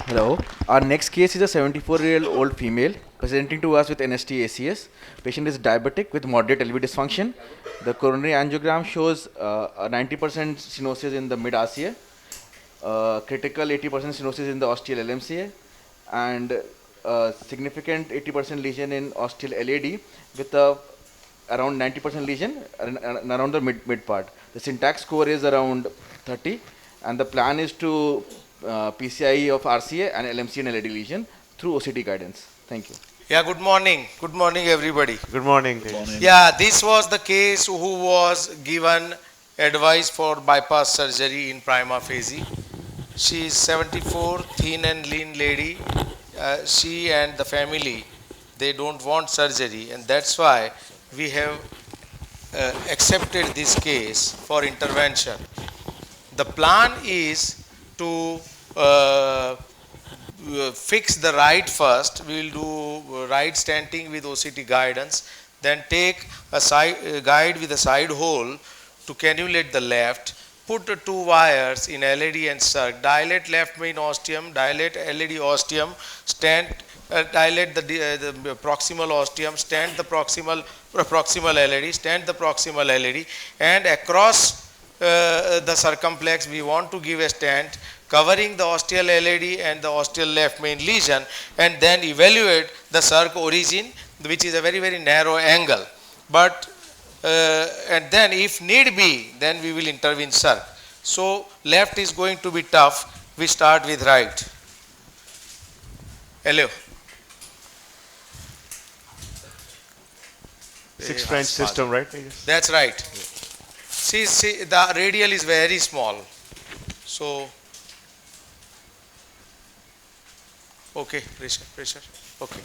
Hello. Our next case is a 74-year-old female presenting to us with NST ACS. Patient is diabetic with moderate LV dysfunction. The coronary angiogram shows a 90% stenosis in the mid RCA, critical 80% stenosis in the ostial LMCA, and significant 80% lesion in ostial LAD with a around 90% lesion around the mid part. The syntax score is around 30, and the plan is to PCI of RCA and LMCA and LAD lesion through OCT guidance. Thank you. Yeah, good morning. Good morning, everybody. Good morning. Good morning. Yeah, this was the case who was given advice for bypass surgery in prima facie. She is 74, thin and lean lady. She and the family, they don't want surgery, and that's why we have accepted this case for intervention. The plan is to fix the right first. We will do right stenting with OCT guidance, then take a guide with a side hole to cannulate the left, put the two wires in LAD and circ, dilate left main ostium, dilate LAD ostium, stent, dilate the proximal ostium, stent the proximal LAD, stent the proximal LAD, and across the circumflex we want to give a stent covering the ostial LAD and the ostial left main lesion, and then evaluate the circ origin, which is a very, very narrow angle. But and then if need be, then we will intervene circ. So left is going to be tough. We start with right. Hello. 6 French system, right? That's right. See, the radial is very small. So, okay, pressure. Okay.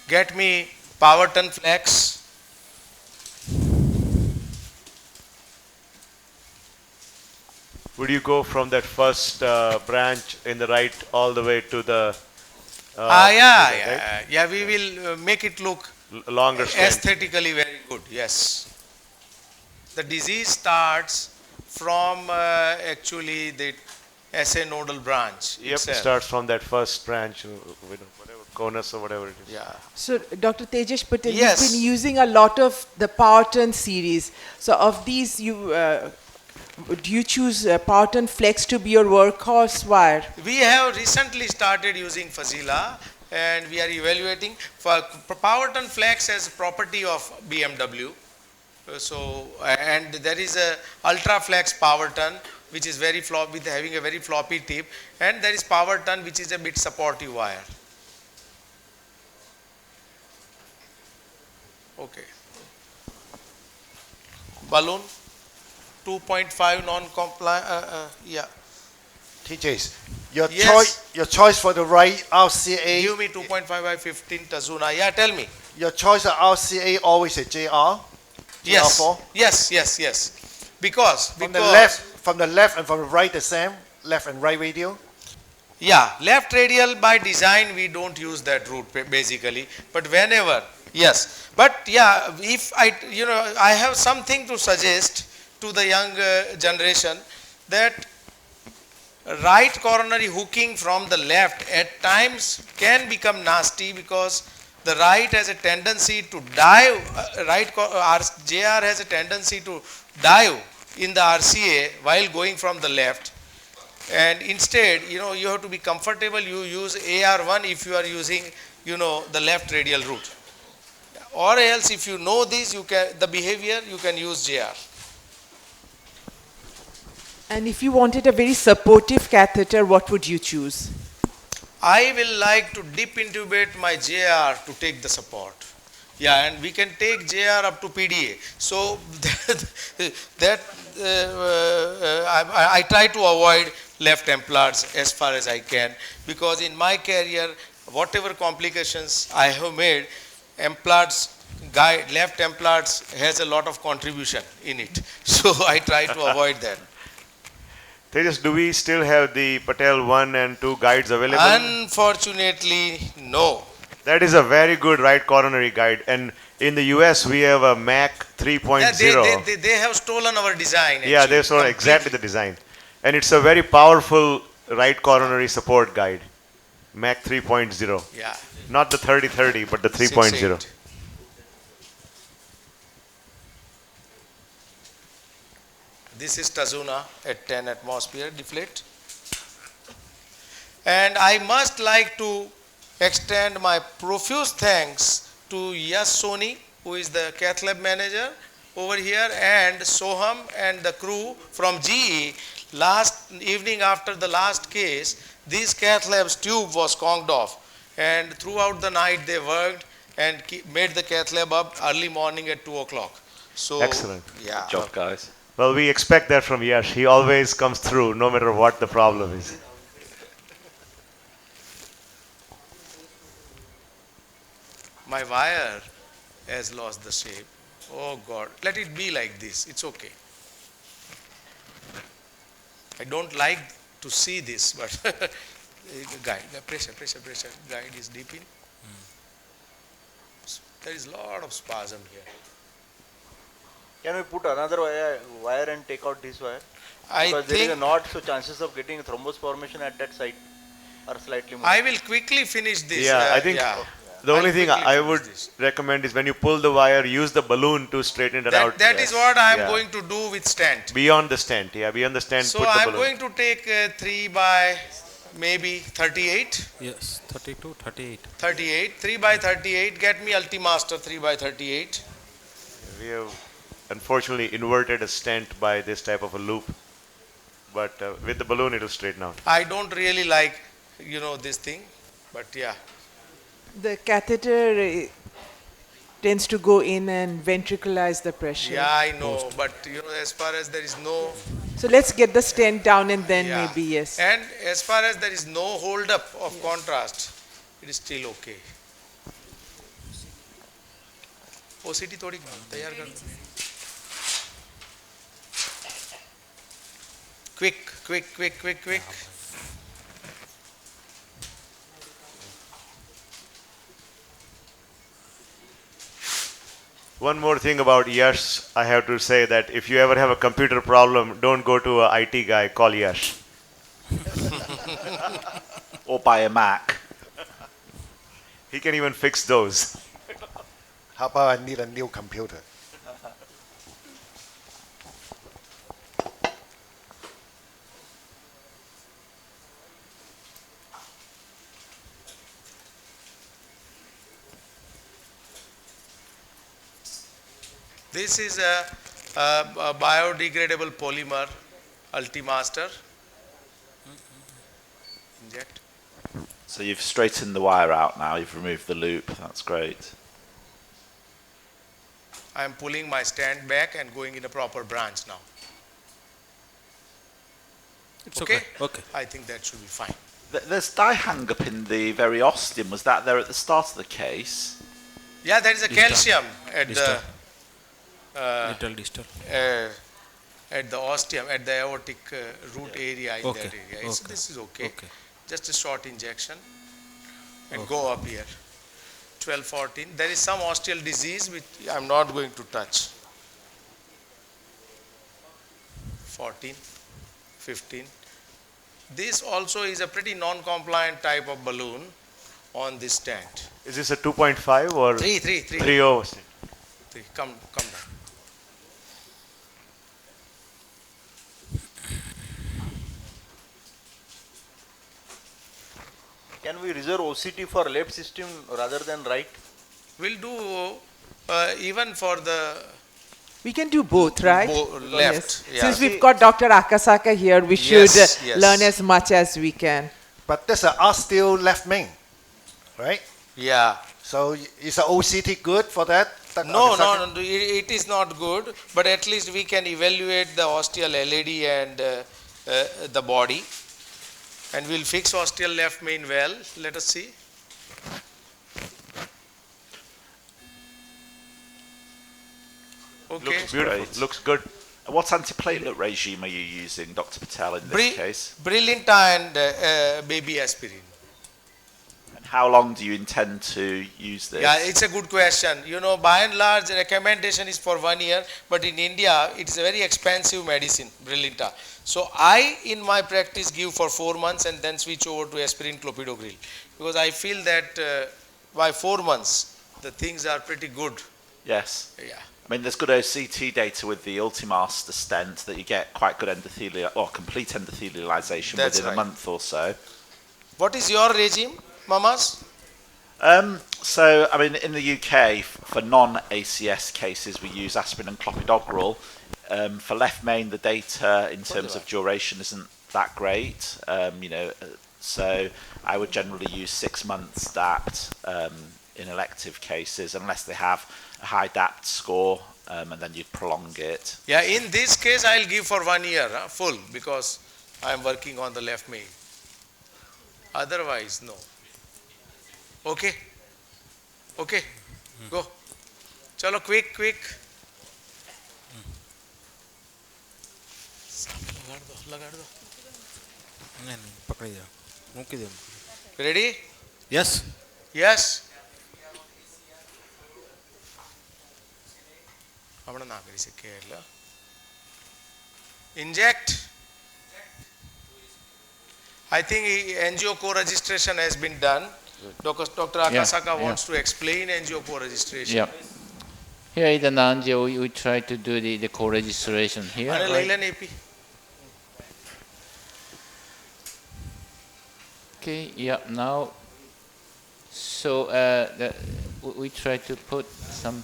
Get me power turn flex. Would you go from that first branch in the right all the way to the Yeah, we will make it look longer stent? Aesthetically very good, yes. The disease starts from actually the SA nodal branch. Yep, it starts from that first branch, whatever, conus or whatever it is. Yeah. So, Dr. Tejas Patel, Yes. you've been using a lot of the power turn series. So, of these, do you choose power turn flex to be your workhorse wire? We have recently started using Fazila, and we are evaluating for power turn flex as property of BMW. So, and there is a ultra flex power turn which is very floppy, with having a very floppy tip, and there is power turn which is a bit supportive wire. Okay. Balloon 2.5 non-compliant. Yeah. Tejas, Yes. your choice for the right RCA. Give me 2.5 by 15 Tazuna. Yeah, tell me. Your choice of RCA always a JR. Yes. JR4? Yes. Because From the left and from the right the same. Left and right radial. Yeah, left radial by design we don't use that route basically, but whenever, yes. But yeah, if I have something to suggest to the young generation, that right coronary hooking from the left at times can become nasty, because the right has a tendency to dive, JR has a tendency to dive in the RCA while going from the left. And instead, you have to be comfortable. You use AR1 if you are using, the left radial route. Or else, if you know this, the behavior, you can use JR. And if you wanted a very supportive catheter, what would you choose? I will like to dip intubate my JR to take the support. Yeah, and we can take JR up to PDA. So I try to avoid left implants as far as I can, because in my career, whatever complications I have made, left implants has a lot of contribution in it. So I try to avoid that. Tejas, do we still have the Patel 1 and 2 guides available? Unfortunately, no. That is a very good right coronary guide. And in the US, we have a MAC 3.0. They have stolen our design. Yeah, they stole exactly the design. And it's a very powerful right coronary support guide, MAC 3.0. Yeah. Not the 30/30, but the 3.0. 6/8. This is Tazuna at 10 atmosphere deflate. And I must like to extend my profuse thanks to Yash Soni, who is the cath lab manager over here, and Soham and the crew from GE. Last evening after the last case, this cath lab's tube was conked off, and throughout the night they worked and made the cath lab up early morning at 2 o'clock. So, Excellent. yeah. Good job, guys. Well, we expect that from Yash. He always comes through, no matter what the problem is. My wire has lost the shape. Oh God, let it be like this. It's okay. I don't like to see this, but guide, pressure. Guide is deep in. There is a lot of spasm here. Can we put another wire and take out this wire? I Because there is a think knot, so chances of getting thrombus formation at that site are slightly more. I will quickly finish this. Yeah, I think the only thing quickly I finish would this. recommend is when you pull the wire, use the balloon to straighten it out. That is what I am Yeah. going to do with stent. Beyond the stent, beyond the stent, So put the I am balloon. going to take 3 by maybe 38. Yes, 32, 38. 38, 3 by 38, get me Ultimaster 3 by 38. We have unfortunately inverted a stent by this type of a loop, but with the balloon it will straighten out. I don't really like, this thing, but yeah. The catheter tends to go in and ventricleize the pressure. Yeah, I know, but as far as there is no, So let's get the stent down and then yeah. maybe yes. And as far as there is no hold up of contrast, it is still okay. OCT थोड़ी तैयार कर दो. Quick. One more thing about Yash, I have to say that if you ever have a computer problem, don't go to an IT guy, call Yash. Or buy a Mac. He can even fix those. How about I need a new computer? This is a biodegradable polymer Ultimaster. Inject. So you've straightened the wire out now, you've removed the loop, that's great. I am pulling my stand back and going in a proper branch now. It's okay. Okay. I think that should be fine. There's dye hang up in the very ostium. Was that there at the start of the case? Yeah, there is a Distal. calcium at Distal. the Little distal. at the ostium, at the aortic root area in Okay, that area. okay, This is okay. Okay. Just a short injection and go up here. 12, 14. There is some osteal disease which I am not going to touch. 14, 15. This also is a pretty non-compliant type of balloon on this stand. Is this a 2.5 or 3. 3.0? Come down. Can we reserve OCT for left system rather than right? We'll do even for the We can do both, right? left. Yeah. Since we've got Dr. Akasaka here, we should Yes, yes. learn as much as we can. But there's an osteo left main, right? Yeah. So is the OCT good for that? No, it is not good, but at least we can evaluate the osteal LAD and the body, and we'll fix osteal left main well. Let us see. Okay. Looks beautiful. Great. Looks good. What antiplatelet regime are you using, Dr. Patel, in this case? Brilliant and baby aspirin. How long do you intend to use this? Yeah, it's a good question. You know, by and large, the recommendation is for 1 year, but in India, it is a very expensive medicine, Brilinta. So I, in my practice, give for 4 months and then switch over to aspirin clopidogrel, because I feel that by 4 months, the things are pretty good. Yes. Yeah. I mean, there's good OCT data with the Ultimaster stent that you get quite good endothelial or complete endothelialization That's within right. a month or so. What is your regime, mamas? So, I mean, in the UK, for non-ACS cases, we use aspirin and clopidogrel. For left main, the data in terms of duration isn't that great. So I would generally use 6 months DAPT in elective cases, unless they have a high DAPT score, and then you'd prolong it. Yeah, in this case, I'll give for 1 year, full, because I'm working on the left main. Otherwise, no. Okay? Okay? Go. Chalo, quick. लगा दो. नहीं पकड़ जाओ मूकी दो Ready? Yes Yes. આપણે ના કરી શકીએ એટલે inject. I think angio co-registration has been done. Dr. Akasaka wants to explain angio co-registration. Yeah. Here is an angio. We try to do the co-registration here. અને લઈ લે ને AP. Okay. Yeah. Now. So we try to put some.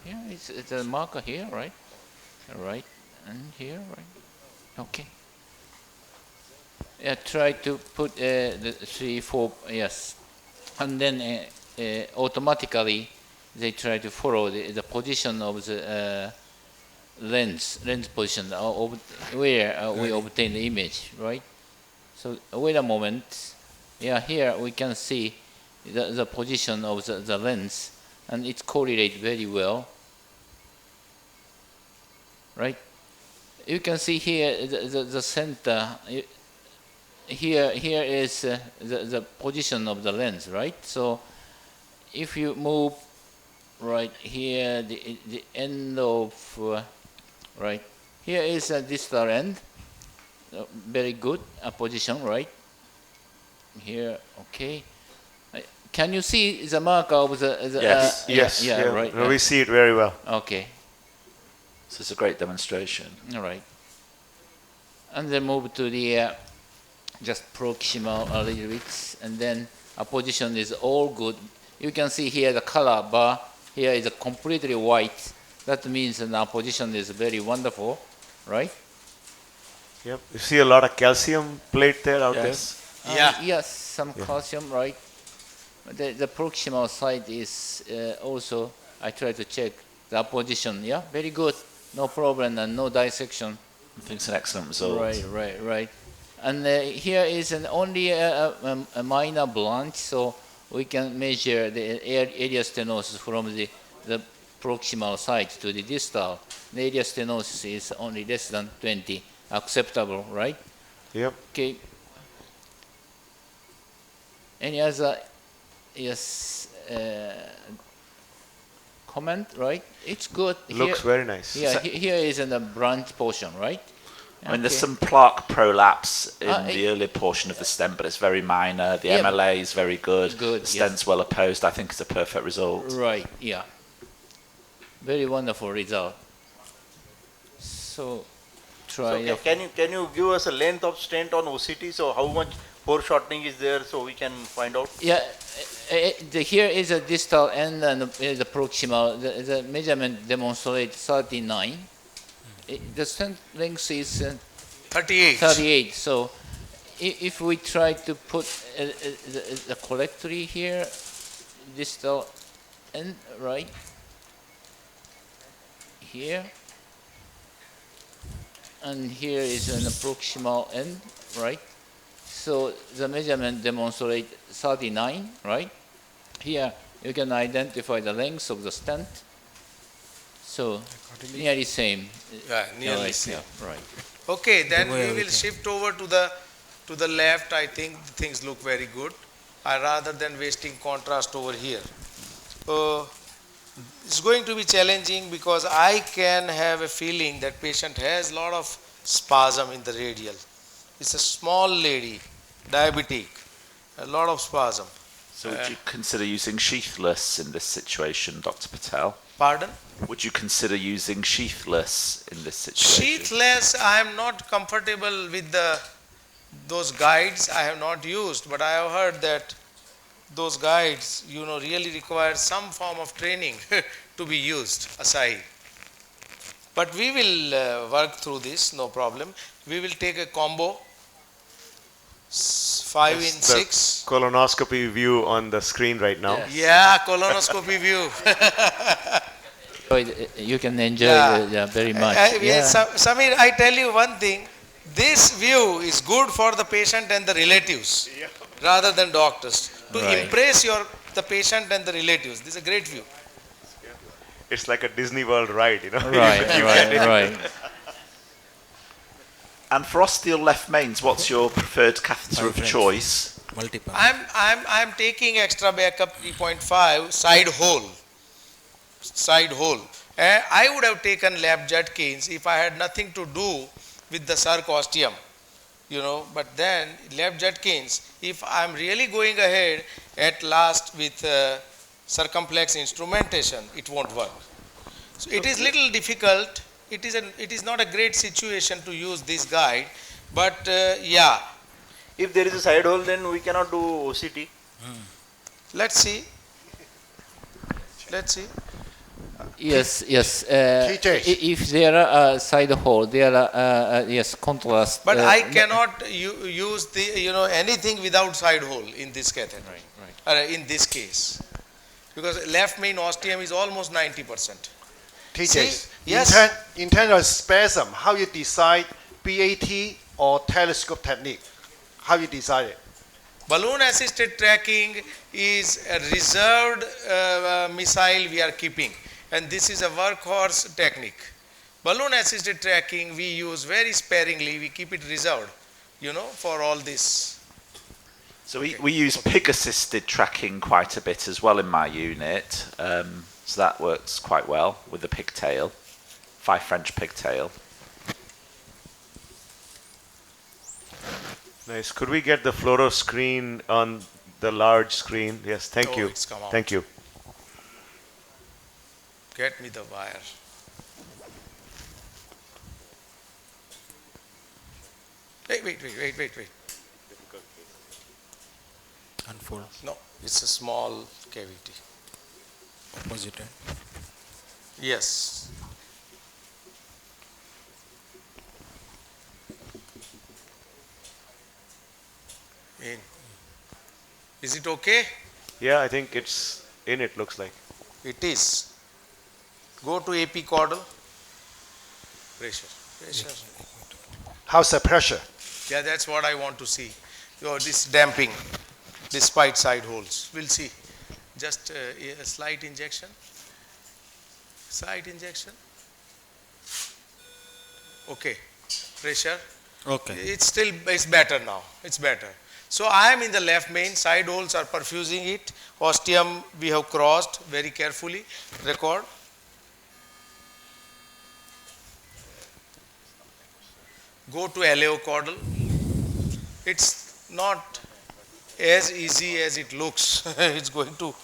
Yeah, it's a marker here, right? Right, and here, right? Okay. Yeah, try to put the 3, 4, yes, and then automatically they try to follow the position of the lens position of where we obtain the image, right? So wait a moment. Yeah, here we can see the position of the lens, and it correlates very well. Right, you can see here the center. Here is the position of the lens, right? So if you move right here, the end of right here is a distal end. Very good position, right? Here, okay. Can you see the marker of the? Yes. Yeah, right. No, we see it very well. Okay. So it's a great demonstration. All right. And then move to the just proximal a little bit, and then our position is all good. You can see here the color bar. Here is a completely white. That means that our position is very wonderful, right? Yep. You see a lot of calcium plate there out there. Yeah. Yes, some calcium, right? The proximal side is also. I try to check the position. Yeah, very good. No problem and no dissection. I think it's an excellent result. Right. And here is only a minor branch, so we can measure the area stenosis from the proximal side to the distal. The area stenosis is only less than 20, acceptable, right? Yep. Okay. Any other, yes, comment, right? It's good. Looks very nice. Yeah, here is in the branch portion, right? I mean, there's some plaque prolapse in the earlier portion of the stent, but it's very minor. The MLA is very good. The stent's well opposed. I think it's a perfect result. Right, yeah. Very wonderful result. So, try. So can you give us a length of stent on OCT? So how much foreshortening is there, so we can find out? Yeah, here is a distal end and the proximal. The measurement demonstrates 39. The stent length is 38. 38. So if we try to put the collectory here, distal end, right? Here. And here is an proximal end, right? So the measurement demonstrates 39, right? Here you can identify the length of the stent. So nearly same. Yeah, nearly right, same. Yeah, right. Okay, then we will shift over to the left. I think things look very good. rather than wasting contrast over here. It's going to be challenging because I can have a feeling that patient has a lot of spasm in the radial. It's a small lady, diabetic, a lot of spasm. So would you consider using sheathless in this situation, Dr. Patel? Pardon? Would you consider using sheathless in this situation? Sheathless, I am not comfortable with those guides. I have not used, but I have heard that those guides, really require some form of training to be used aside. But we will work through this, no problem. We will take a combo, 5 in 6. Colonoscopy view on the screen right now. Yes. Yeah, colonoscopy view. You can enjoy it very much. Samir, I tell you one thing. This view is good for the patient and the relatives rather than doctors. To impress the patient and the relatives. This is a great view. It's like a Disney World ride, Right. And for osteal left mains, what's your preferred catheter of choice? Multiple. I'm taking extra backup 3.5 side hole. I would have taken lap Judkins if I had nothing to do with the circ ostium, but then lap Judkins, if I'm really going ahead at last with circumflex instrumentation, it won't work. So it is little difficult. It is not a great situation to use this guide, but yeah. If there is a side hole, then we cannot do OCT. Let's see. Yes. Tejas. If there are side hole, there are contrast. But I cannot use anything without side hole in this catheter. In this case, because left main ostium is almost 90%. Tejas, yes. In terms of spasm, how you decide BAT or telescope technique? How you decide it? Balloon assisted tracking is a reserved missile we are keeping, and this is a workhorse technique. Balloon assisted tracking we use very sparingly, we keep it reserved, for all this. So we use pig assisted tracking quite a bit as well in my unit. So that works quite well with the pigtail, 5 French pigtail. Nice. Could we get the fluoro screen on the large screen? Yes, thank you. It's come out. Thank you. Get me the wire. Wait. Unfold. No, it's a small cavity. Opposite end. Yes. Is it okay? Yeah, I think it's in, it looks like. It is. Go to AP caudal. Pressure. How's the pressure? Yeah, that's what I want to see. This damping, despite side holes. We'll see. Just a slight injection. Okay. Pressure. Okay. It's better now. It's better. So I am in the left main. Side holes are perfusing it. Ostium we have crossed very carefully. Record. Go to LAO caudal. It's not as easy as it looks. It's going to.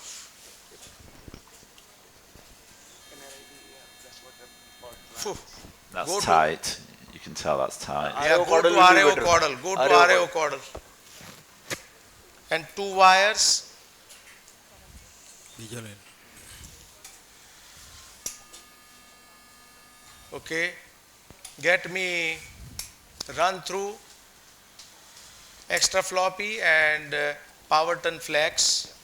That's Go to- tight. You can tell that's tight. Yeah, go to RAO caudal. Go to RAO caudal. And 2 wires. Visual end. Okay. Get me run through extra floppy and Powerton flex.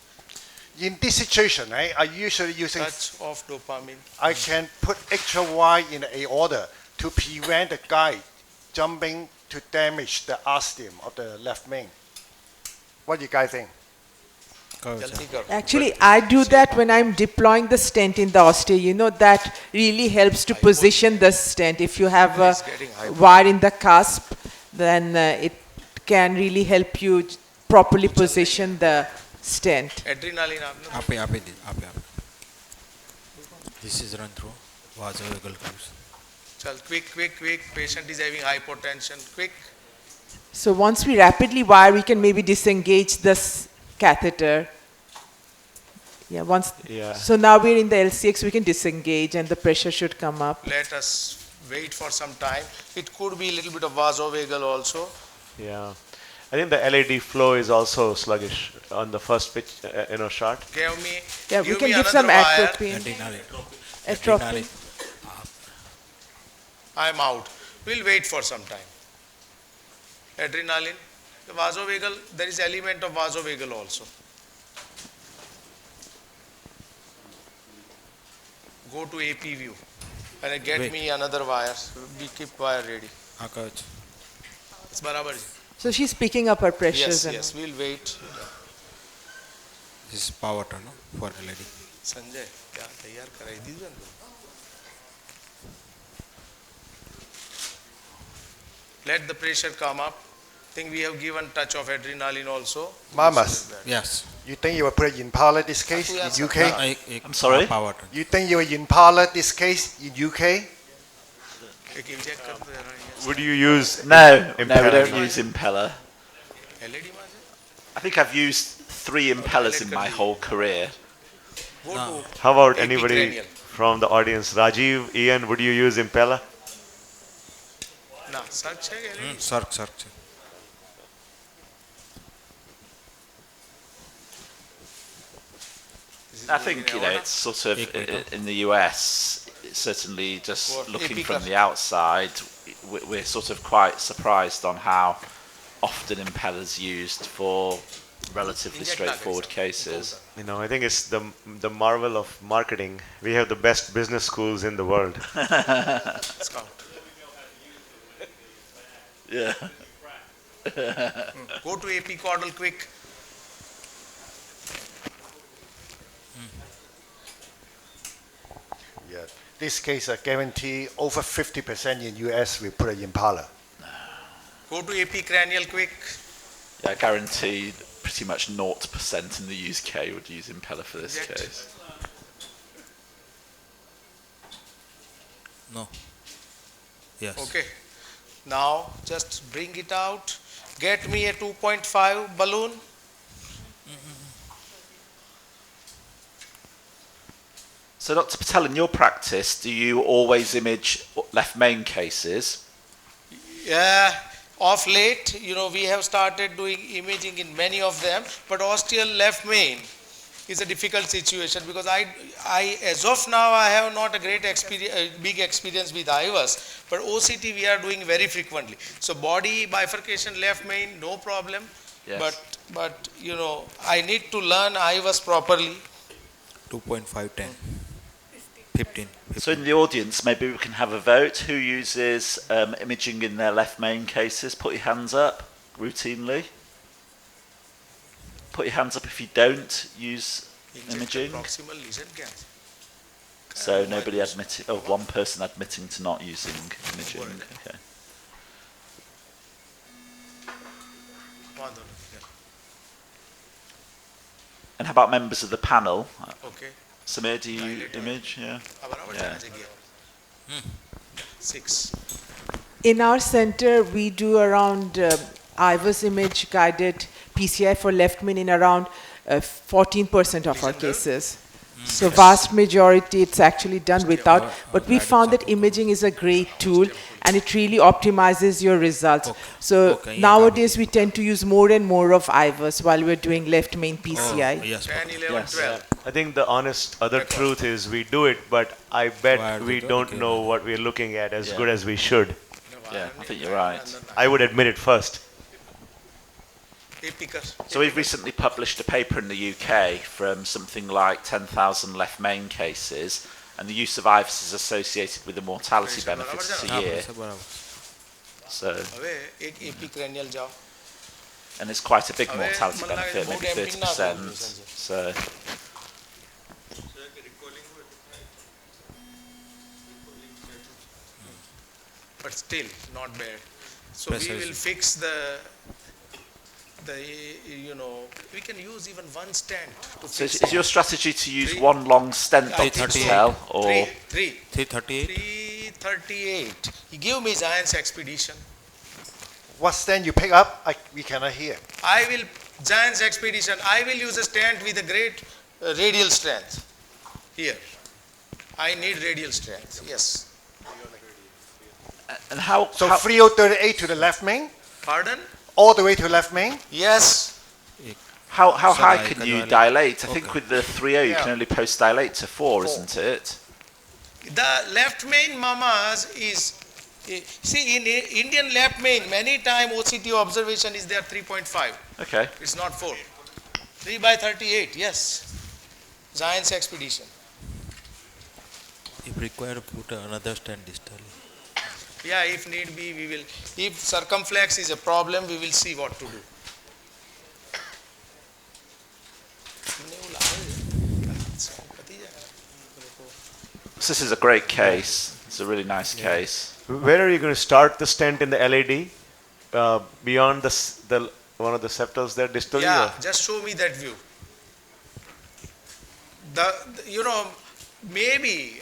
In this situation, I usually using, Touch of dopamine. I can put extra Y in the aorta to prevent the guide jumping to damage the ostium of the left main. What do you guys think? Jaldi karo. Actually, I do that when I'm deploying the stent in the ostia. That really helps to position the stent. If you have a It's getting hypo. wire in the cusp, then it can really help you properly position the stent. Adrenaline आपने आपे दे आपे This is run through vasovagal grooves. चल quick. Patient is having hypotension. Quick. So once we rapidly wire, we can maybe disengage this catheter. Yeah, once. Yeah. So now we're in the LCX, we can disengage and the pressure should come up. Let us wait for some time. It could be a little bit of vasovagal also. Yeah. I think the LAD flow is also sluggish on the first pitch, shot. Give me. Yeah, we give can me give some another wire. atropine. Adrenaline. Atropine. I'm out. We'll wait for some time. Adrenaline. The vasovagal, there is element of vasovagal also. Go to AP view and get Wait. me another wire. We keep wire ready. हाँ coach. It's barabar. So she's picking up her pressures. Yes, we'll wait. This is power turn no? For LED. Sanjay, क्या तैयार कराई दी तुमने? Let the pressure come up. Think we have given touch of adrenaline also. Mamas, Yes. you think you will put Impala this case in UK? I'm sorry? Power turn. You think you will Impala this case in UK? एक check कर दो यार. Would you use No, we impeller? don't use impeller. LED माजे. I think I've used 3 impellers in my whole career. Go to How about AP anybody cranial. from the audience? Rajiv, Ian, would you use impeller? ना search है क्या LED? Circ. I think, it's sort of in the US, it's certainly just What, looking AP from car? the outside, we're sort of quite surprised on how often impellers used for relatively Inject straightforward targets. cases. I think it's the marvel of marketing. We have the best business schools in the world. Scout. Yeah. Go to AP caudal quick. Yeah. This case guarantee over 50% in US we put Impala. Go to AP cranial quick. Yeah, guaranteed pretty much 0% in the UK would use impeller for this Inject. case. No. Yes. Okay. Now just bring it out. Get me a 2.5 balloon. So Dr. Patel, in your practice, do you always image left main cases? Yeah. Of late, we have started doing imaging in many of them, but ostial left main is a difficult situation because I as of now, I have not a great experience, big experience with IVUS, but OCT we are doing very frequently. So body bifurcation left main, no problem. Yes. But I need to learn IVUS properly. 2.5, 10. 15. So in the audience, maybe we can have a vote. Who uses imaging in their left main cases? Put your hands up routinely. Put your hands up if you don't use imaging. Proximal lesion cancer. So nobody admitting, one person admitting to not using imaging. Okay. And how about members of the panel? Okay. Samir, do you image? Yeah. Yeah. 6. In our center, we do around IVUS image guided PCI for left main in around 14% of our cases. So vast majority, it's actually done without. But we found that imaging is a great tool and it really optimizes your results. So nowadays, we tend to use more and more of IVUS while we're doing left main PCI. Yes. 10, 11, Yes. 12. I think the honest other truth is we do it, but I bet Why we do don't it? know what we're looking at as Yeah. good as we should. Yeah, I think you're right. I would admit it first. So we've recently published a paper in the UK from something like 10,000 left main cases, and the use of IVUS is associated with the mortality benefits a year. So, AP cranial jaw. and it's quite a big Abe, mortality man lage benefit, mood maybe damping na 30%. karo, Sanjay. So, But still not bad. So Pressure we will is- fix we can use even one stent to So fix is your it. strategy to use Three- one long stent, I Dr. think so. Patel, or 338. 338. He gave me Giants Expedition. What stand you pick up? We cannot hear. Giants Expedition. I will use a stent with a great radial strength. Here. I need radial strength. Yes. and how? So how 3038 to the left main, Pardon? all the way to left main. Yes. how Sir, high I can can you dilate. dilate? I think Okay. with the 3.0 you can Yeah. only post dilate to 4, isn't it? The left main mamas is, see in Indian left main, many time OCT observation is there 3.5. Okay. It's not 4. 3 by 38, yes. Giants Expedition. If required, put another stand distally. Yeah, if need be, we will. If circumflex is a problem, we will see what to do. So this is a great case. It's a really nice case. Where are you going to start the stent in the LAD? Beyond the one of the septals there distally? Yeah, or- just show me that view. Maybe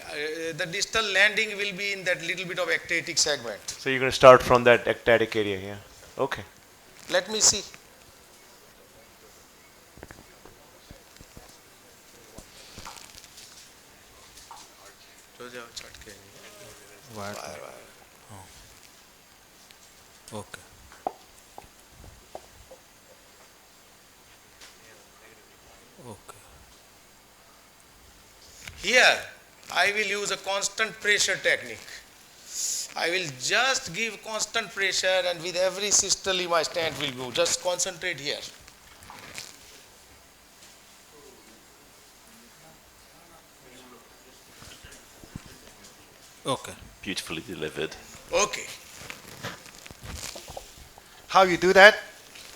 the distal landing will be in that little bit of ectatic segment. So you're going to start from that ectatic area, yeah. Okay. Let me see. What? Okay. Okay. Here, I will use a constant pressure technique. I will just give constant pressure, and with every systole my stent will go. Just concentrate here. Okay. Beautifully delivered. Okay. How you do that?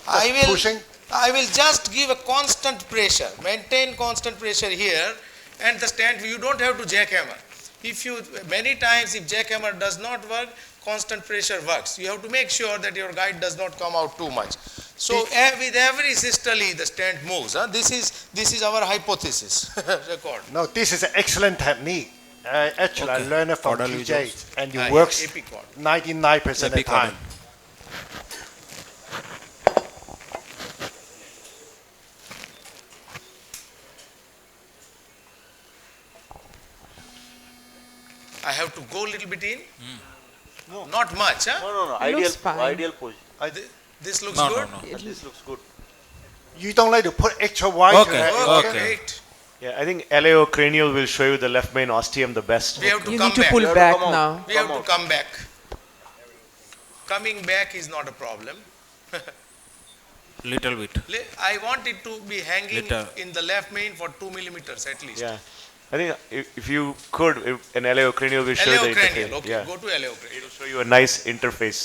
I will Pushing. I will just give a constant pressure, maintain constant pressure here, and the stent, you don't have to jackhammer. Many times if jackhammer does not work, constant pressure works. You have to make sure that your guide does not come out too much. So with every systole, the stent moves. This is our hypothesis. Record. No, this is an excellent technique. Actually, I Okay. learned it from Caudal TJ, lesions. and it Yeah, works epicord. 99% of the time. Epicaudal. I have to go a little bit in. Not much. No. It looks fine. Ideal position. This looks No, good. no. This looks good. You don't like to put extra wide to Okay, that. Okay, okay. great. Yeah, I think LAO cranial will show you the left main ostium the best. We have to You come need to back. pull You have to back come out. now. We have Come to out. come back. Coming back is not a problem. Little bit. I want it to be hanging Little. in the left main for 2 millimeters at least. Yeah. I think if you could, an LAO cranial will show you LAO the cranial. interface. Okay, Yeah. go to LAO cranial. It will show you a nice interface.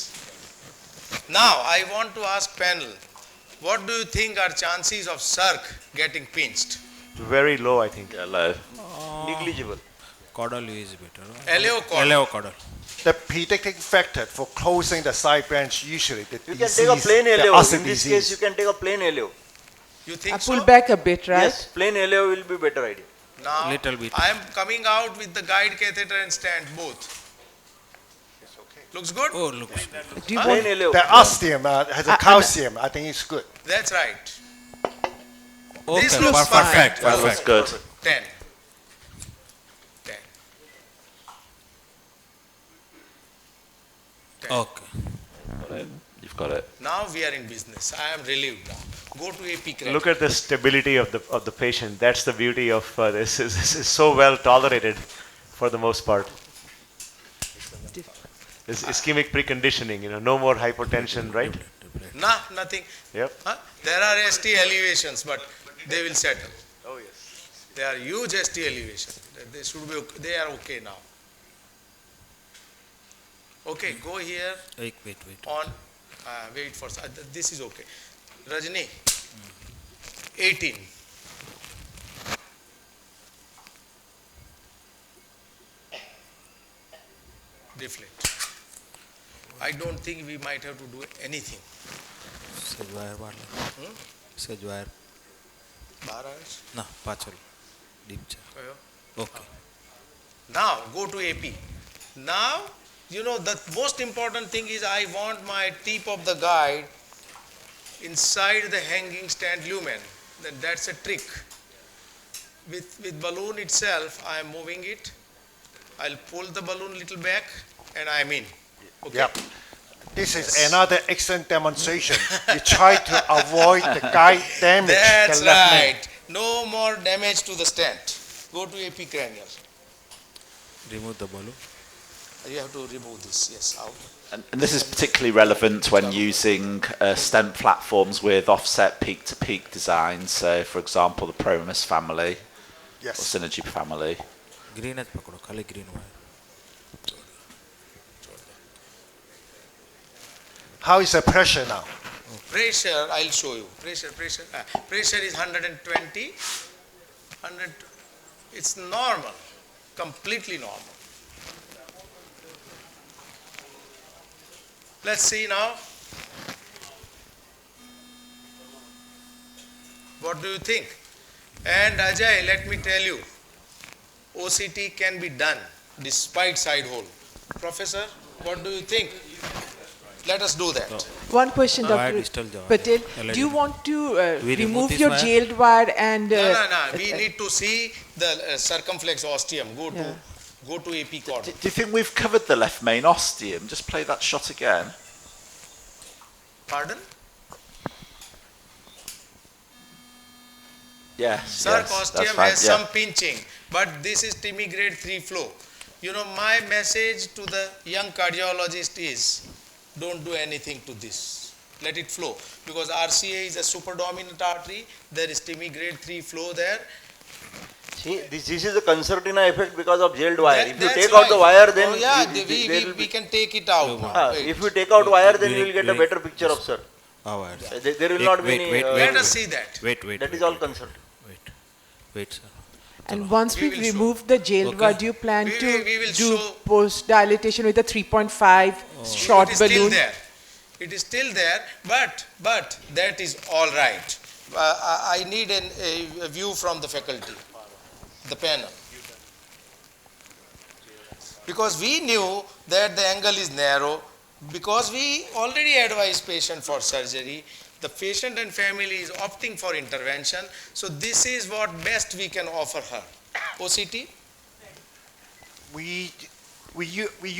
Now, I want to ask panel, what do you think are chances of circ getting pinched? Very low, I think. Yeah, low. Negligible. Caudal is better. LAO caudal. LAO caudal. The predicting factor for closing the side branch usually the You can disease, take a plain the LAO. ulcer In this disease. case, you can take a plain LAO. You I think pull so? back a bit, right? Yes, plain LAO will be better idea. Now, Little bit. I am coming out with the guide catheter and stand both. Looks good? Oh, looks good. Do you want, Plain LAO. The ostium has a I- calcium. I think it's good. That's right. Okay, This looks perfect. That looks good. 10. 10. Okay. You've got it. Now we are in business. I am relieved now. Go to AP credit. Look at the stability of the patient. That's the beauty of this. This is so well tolerated for the most part. This ischemic preconditioning, no more hypotension, right? Nah, nothing. Yep. There are ST elevations, but they will settle. Oh yes. They are huge ST elevation. They should be. They are okay now. Okay, go here Wait. on. Wait for. This is okay. Rajni. 18. Deflate. I don't think we might have to do anything. इसका ज्वार बार ले इसका ज्वार 12 hours. ना पाचल deep चा okay Now go to AP. Now, you know, the most important thing is I want my tip of the guide inside the hanging stand lumen. That's a trick. With balloon itself, I am moving it. I'll pull the balloon little back and I'm in. Okay. Yep. This is another excellent demonstration. You try to avoid the guide damage. That's the left main. right. No more damage to the stent. Go to AP cranial. remove the balloon You have to remove this, yes, out. And this is particularly relevant when using stent platforms with offset peak-to-peak designs. So, for example, the Promus family or Yes. Synergy family. green है पकड़ो खाली green wire How is the pressure now? Pressure, I'll show you. Pressure is 120. 100. It's normal, completely normal. Let's see now. What do you think? And Ajay, let me tell you, OCT can be done despite side hole. Professor, what do you think? Let us do that. One question, Wire Dr. distal jaw. Patel. LAD. Do you want to We remove remove this your wire? jailed wire and... No. We need to see the circumflex ostium. Yeah. Go to AP cord. Do you think we've covered the left main ostium? Just play that shot again. Pardon? Yes. Circ yes, ostium that's fine, has some pinching, but this is TIMI grade 3 flow. You know, my message to the young cardiologist is, don't do anything to this. Let it flow. Because RCA is a superdominant artery, there is TIMI grade 3 flow there. See, this is a concertina effect because of jailed wire. If you That's take out the wire, then oh, yeah, there will we be, can take it out. Wait. if you take out wire, then Wait, you will get a wait. better picture of sir. wires There will not be any. Let us see that. wait That is all concerned. wait sir And once We we've will show. removed the jailed Okay. wire, do you plan We to will do show. post-dilatation with a 3.5 short It is still balloon? there. It is still there, but that is all right. I need a view from the faculty, the panel. Because we knew that the angle is narrow, because we already advised patient for surgery, the patient and family is opting for intervention, so this is what best we can offer her. OCT? We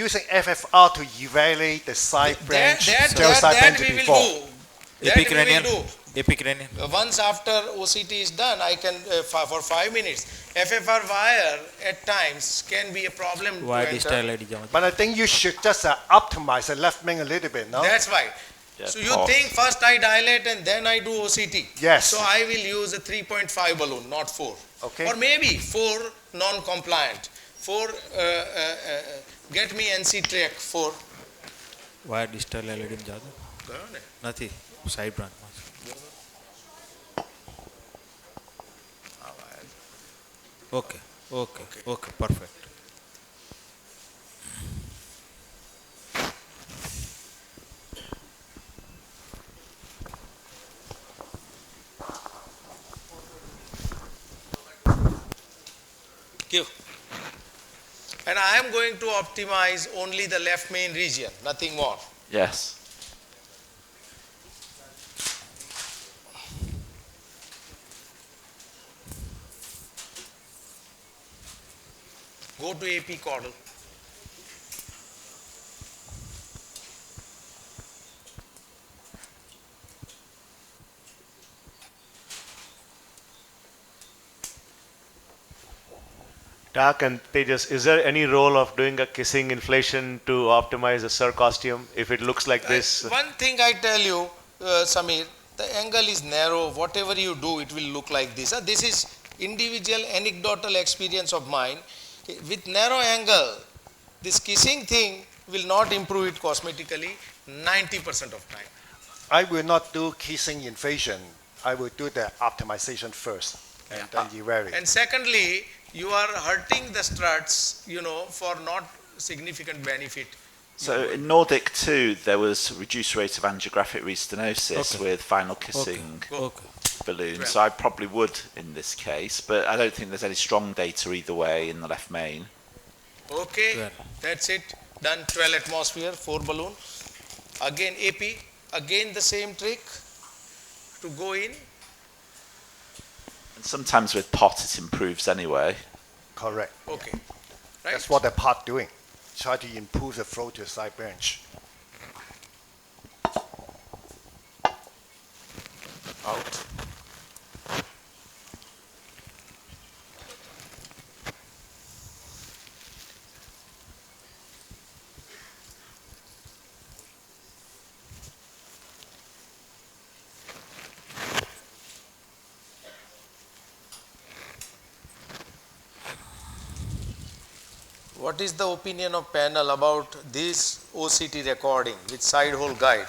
using FFR to evaluate the side branch, That side we bend will before. do. That we will do. epicranial Once after OCT is done, I can, for 5 minutes, FFR wire at times can be a problem to wire enter. distal LAD जाओ But I think you should just optimize the left main a little bit, no? That's right. Yeah, So you pause. think first I dilate and then I do OCT? Yes. So I will use a 3.5 balloon, not 4. Okay. Or maybe 4 non-compliant. 4, get me NC track 4. wire distal LAD में जाओ ગયો ને? નથી side branch માં okay okay okay perfect Give. And I am going to optimize only the left main region, nothing more. Yes. Go to AP caudal. Dak and Tejas, is there any role of doing a kissing inflation to optimize the circ ostium if it looks like this? One thing I tell you, Samir, the angle is narrow. Whatever you do, it will look like this. This is individual anecdotal experience of mine. With narrow angle, this kissing thing will not improve it cosmetically 90% of time. I will not do kissing invasion. I will do the optimization first and then evaluate. And secondly, you are hurting the struts, for not significant benefit. So in Nordic 2, there was reduced rate of angiographic restenosis Okay. with final kissing Okay. balloon. So I probably would in this case, but I don't think there's any strong data either way in the left main. Okay, 12. that's it. Done. 12 atmosphere, 4 balloon. Again AP, again the same trick to go in. And sometimes with pot it improves anyway. Correct. Okay, right. That's what the part doing. Try to improve the flow to the side branch. Out. What is the opinion of panel about this OCT recording with side hole guide?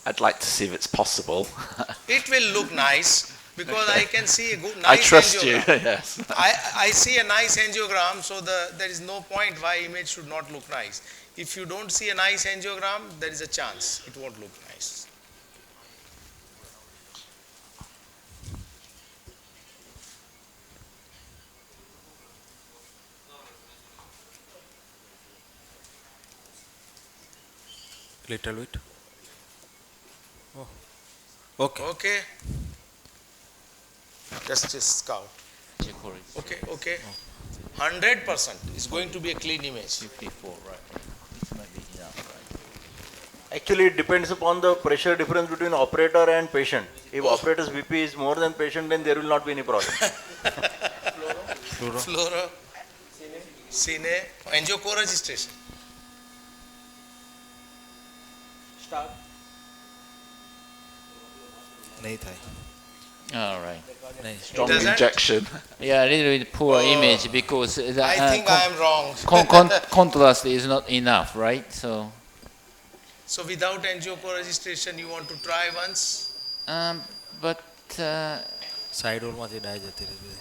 I'd like to see if it's possible. It will look nice because I can see a good, nice I trust you, angiogram. yes. I see a nice angiogram, so there is no point why image should not look nice. If you don't see a nice angiogram, there is a chance it won't look nice. Little bit. Oh. Okay. Okay. Just scout. Check for it. Okay, okay. 100% is going to be a clean image. 54, right. It might be enough, right? Actually, it depends upon the pressure difference between operator and patient. If operator's BP is more than patient, then there will not be any problem. Flora, cine, angiocoregistration. नहीं था. All right. नहीं. Strong Doesn't- injection. Yeah, a little bit poor image because the I think I am wrong. contrast is not enough, right? So, So without angiocoregistration, you want to try once? but side hole માંથી ડાય જતી રહી.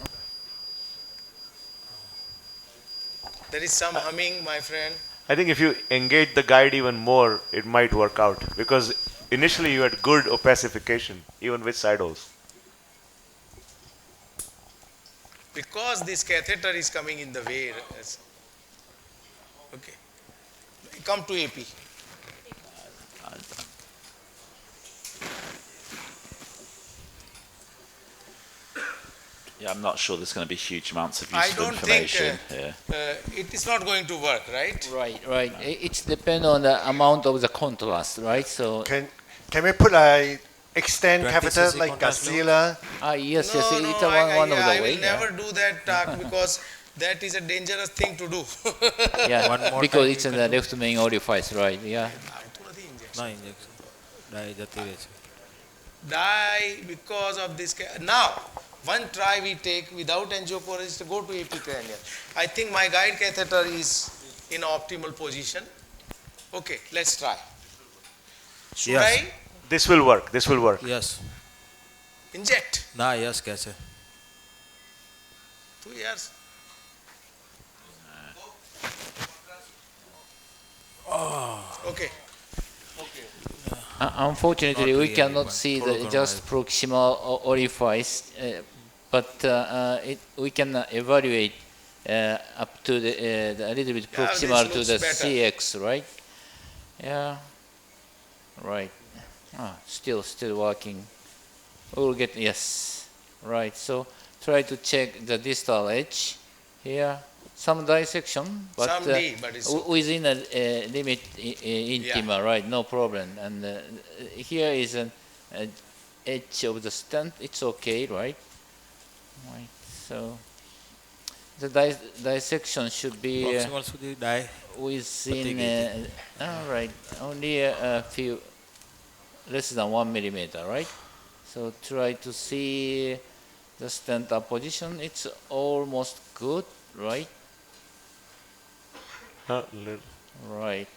There is some humming, my friend. I think if you engage the guide even more, it might work out because initially you had good opacification even with side holes. Because this catheter is coming in the way. Okay. Come to AP. Yeah, I'm not sure there's going to be huge amounts of I useful don't think information here. it is not going to work, right? right. It's depend on the amount of the contrast, right? So, Can we put a extend 20 catheter cc like contrast Godzilla? yes, No, it's no, one of I the way. will never do that because that is a dangerous thing to do. Yeah, One more because time it's you in can the do. left main orifice, right? Yeah. ના injection. ડાય જતી રહે છે. Die because of this. Now, one try we take without angiocoregistration, go to AP cranial. I think my guide catheter is in optimal position. Okay, let's try. Should Yes. I This will work. This will work. Yes. inject? ના yes કહે છે. 2 years. Okay. Unfortunately, Not we really, cannot but see the protocol just proximal orifice, but we can evaluate up to a little bit Yeah, this proximal to looks the better. CX, right? Yeah, right. Still working. We'll get, yes, right. So try to check the distal edge here. Some dissection, but, Some D, but it's okay. within a limit intima, right? No problem. And here is an edge of the stent. It's okay, right? Right. So the dissection should be proximal સુધી ડાય. within. All right. Only a few, less than 1 millimeter, right? So try to see the stent position. It's almost good, right? Right.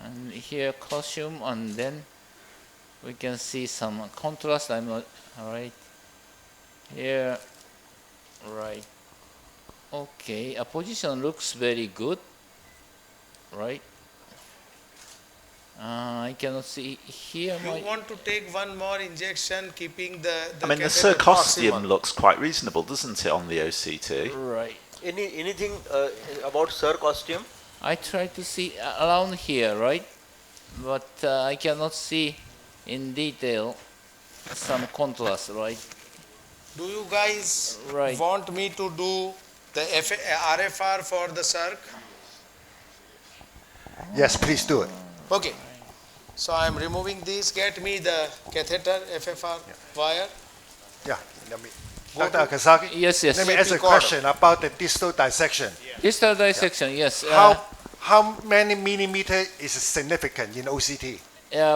And here calcium, and then we can see some contrast. I'm not all right. Here, right. Okay, a position looks very good, right? I cannot see here. You want to take one more injection, keeping the I mean, the catheter circosteum proximal. looks quite reasonable, doesn't it, on the OCT? Right. Anything about circosteum? I try to see around here, right? But I cannot see in detail some contrast, right? Do you guys Right. want me to do the RFR for the circ? Yes, please do it. Okay. So I am removing this. Get me the catheter FFR wire. Yeah, let me. Go Dr. Akasaki, Yes, yes. let me ask a Recorder. question about the distal dissection. Distal dissection, yes. How many millimeter is significant in OCT?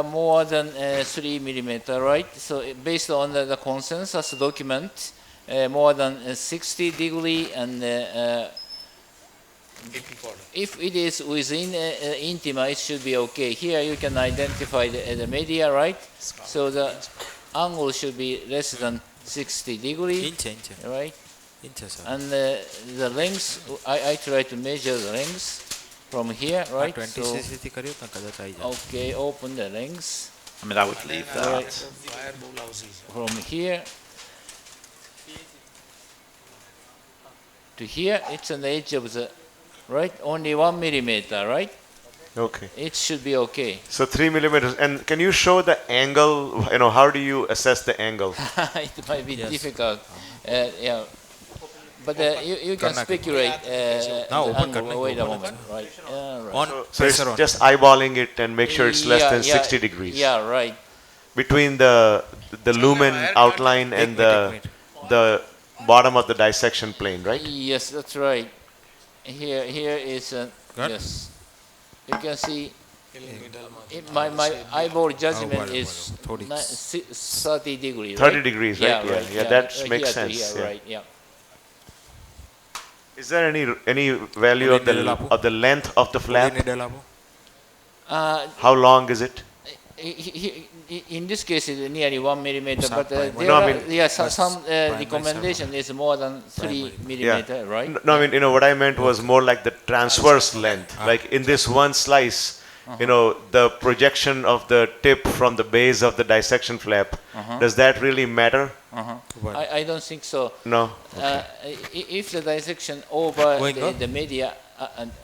More than 3 millimeter, right? So based on the consensus document, more than 60 degree, and if it is within intima, it should be okay. Here you can identify the media, right? So the angle should be less than 60 degree, right? And the length, I try to measure the length from here, right? So, okay, open the length. I mean, I would leave that. Right. From here to here, it's an edge of the, right? Only 1 millimeter, right? Okay. It should be okay. So 3 millimeters. And can you show the angle? You know, how do you assess the angle? It might be difficult. Yeah. But you can speculate the angle. Wait a moment. Right. Right. So it's just eyeballing it and make sure it's less than 60 degrees. Yeah, right. Between the lumen outline and the bottom of the dissection plane, right? Yes, that's right. Here is yes. You can see my eyeball judgment is 30 degrees. 30 right? degrees, right? Yeah, that makes here to sense. here, Yeah. right? Yeah. Is there any value of the length of the flap? How long is it? In this case, it's nearly 1 millimeter, but some recommendation is more than 3 millimeter, right? No, I mean, what I meant was more like the transverse length. Like in this one slice, the projection of the tip from the base of the dissection flap, does that really matter? I don't think so. No. If the dissection over the media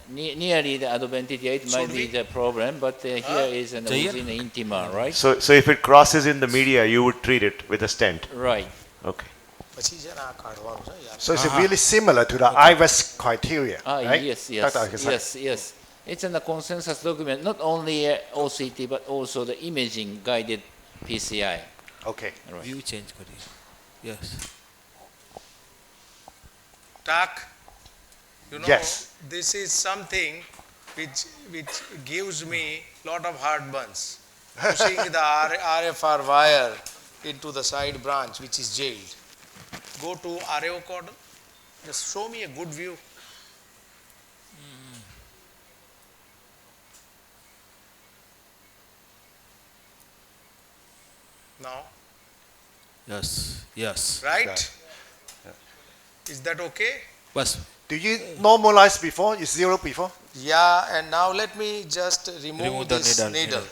nearly the adventitia, it might be the problem, but here is within the intima, right? So if it crosses in the media, you would treat it with a stent. Right. Okay. So it's really similar to the IVES criteria, right? Yes. Dr. Akasaki? Yes. It's in the consensus document, not only OCT, but also the imaging guided PCI. Okay. Right. View change करिए. Yes. Tak, Yes. this is something which gives me lot of heartburns. Pushing the RFR wire into the side branch which is jailed. Go to RAO cordon. Just show me a good view. Now, Yes. right? Is that okay? बस. Do you normalize before? Is zero before? Yeah, and now let me just remove the this needle.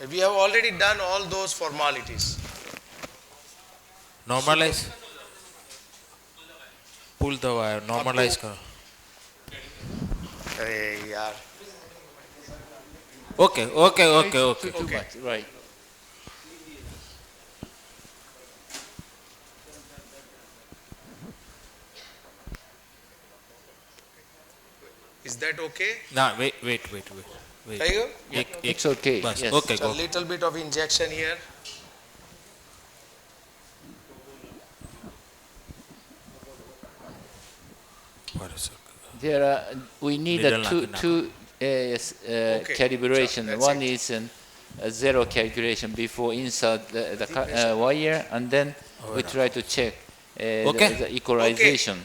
We have already done all those formalities. Normalize. Pull the wire. Normalize करो. Hey, yaar. Okay. Too much, right. Is that okay? Nah, wait. Tiger? It's okay. बस. Yes. Okay, A go. little bit of injection here. We need Needle two calibration. That's One it. is a zero calculation before insert the wire, and then we try to check the equalization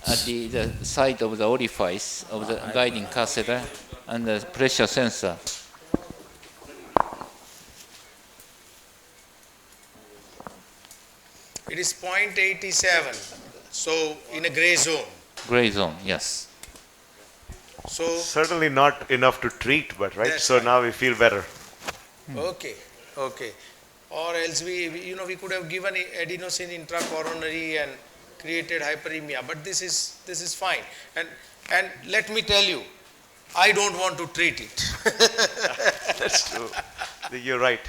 at the site of the orifice of the guiding catheter and the pressure sensor. It is 0.87. So in a gray zone. Gray zone, yes. So Certainly not enough to treat, but right? That's So right. now we feel better. okay, okay. Or else we could have given adenosine intracoronary and created hyperemia. But this is fine. And let me tell you, I don't want to treat it. That's true. You're right.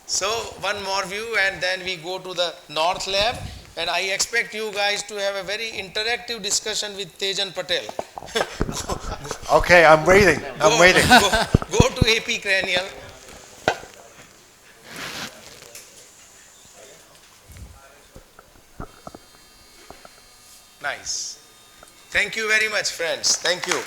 So one more view and then we go to the North Lab, and I expect you guys to have a very interactive discussion with Tejas Patel. Okay, I'm waiting. I'm waiting. Go to AP cranial. Nice. Thank you very much, friends. Thank you.